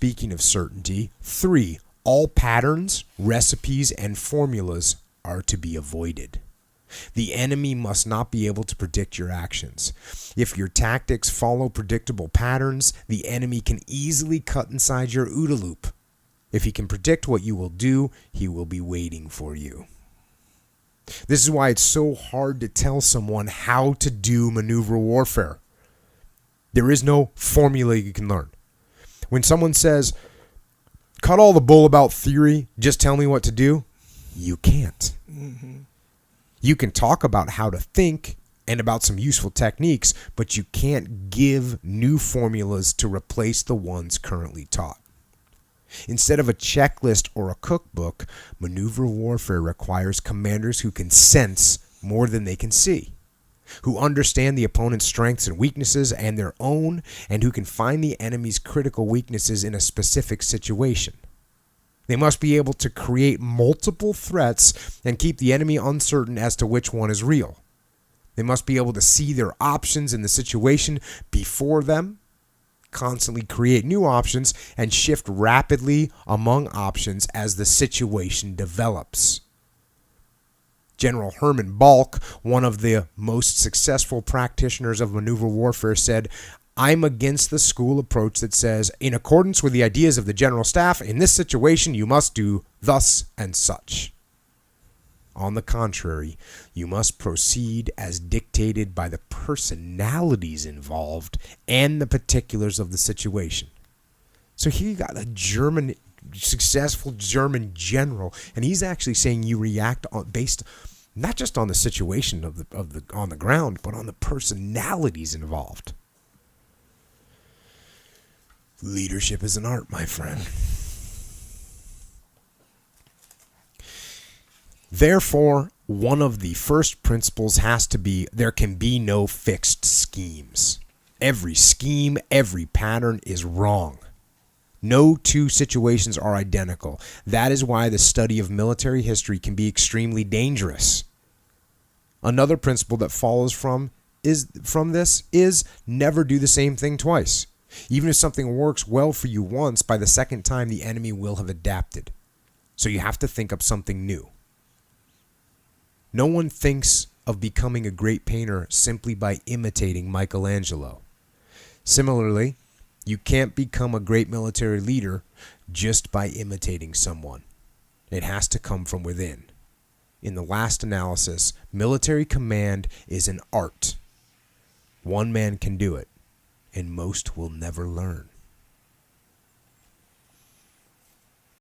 speaking of certainty, 3, all patterns, recipes, and formulas are to be avoided. The enemy must not be able to predict your actions. If your tactics follow predictable patterns, the enemy can easily cut inside your OODA loop. If he can predict what you will do, he will be waiting for you. This is why it's so hard to tell someone how to do maneuver warfare. There is no formula you can learn. When someone says, cut all the bull about theory, just tell me what to do, you can't. Mm-hmm. You can talk about how to think and about some useful techniques, but you can't give new formulas to replace the ones currently taught. Instead of a checklist or a cookbook, maneuver warfare requires commanders who can sense more than they can see, who understand the opponent's strengths and weaknesses and their own, and who can find the enemy's critical weaknesses in a specific situation. They must be able to create multiple threats and keep the enemy uncertain as to which one is real. They must be able to see their options in the situation before them, constantly create new options, and shift rapidly among options as the situation develops. General Herman Balk, one of the most successful practitioners of maneuver warfare, said, I'm against the school approach that says, in accordance with the ideas of the general staff, in this situation you must do thus and such. On the contrary, you must proceed as dictated by the personalities involved and the particulars of the situation. So here you got a successful German general, and he's actually saying you react based not just on the situation on the ground, but on the personalities involved. Leadership is an art, my friend. Therefore, one of the first principles has to be there can be no fixed schemes. Every scheme, every pattern is wrong. No two situations are identical. That is why the study of military history can be extremely dangerous. Another principle that follows from this is never do the same thing twice. Even if something works well for you once, by the second time the enemy will have adapted. So you have to think up something new. No one thinks of becoming a great painter simply by imitating Michelangelo. Similarly, you can't become a great military leader just by imitating someone. It has to come from within. In the last analysis, military command is an art. One man can do it, and most will never learn.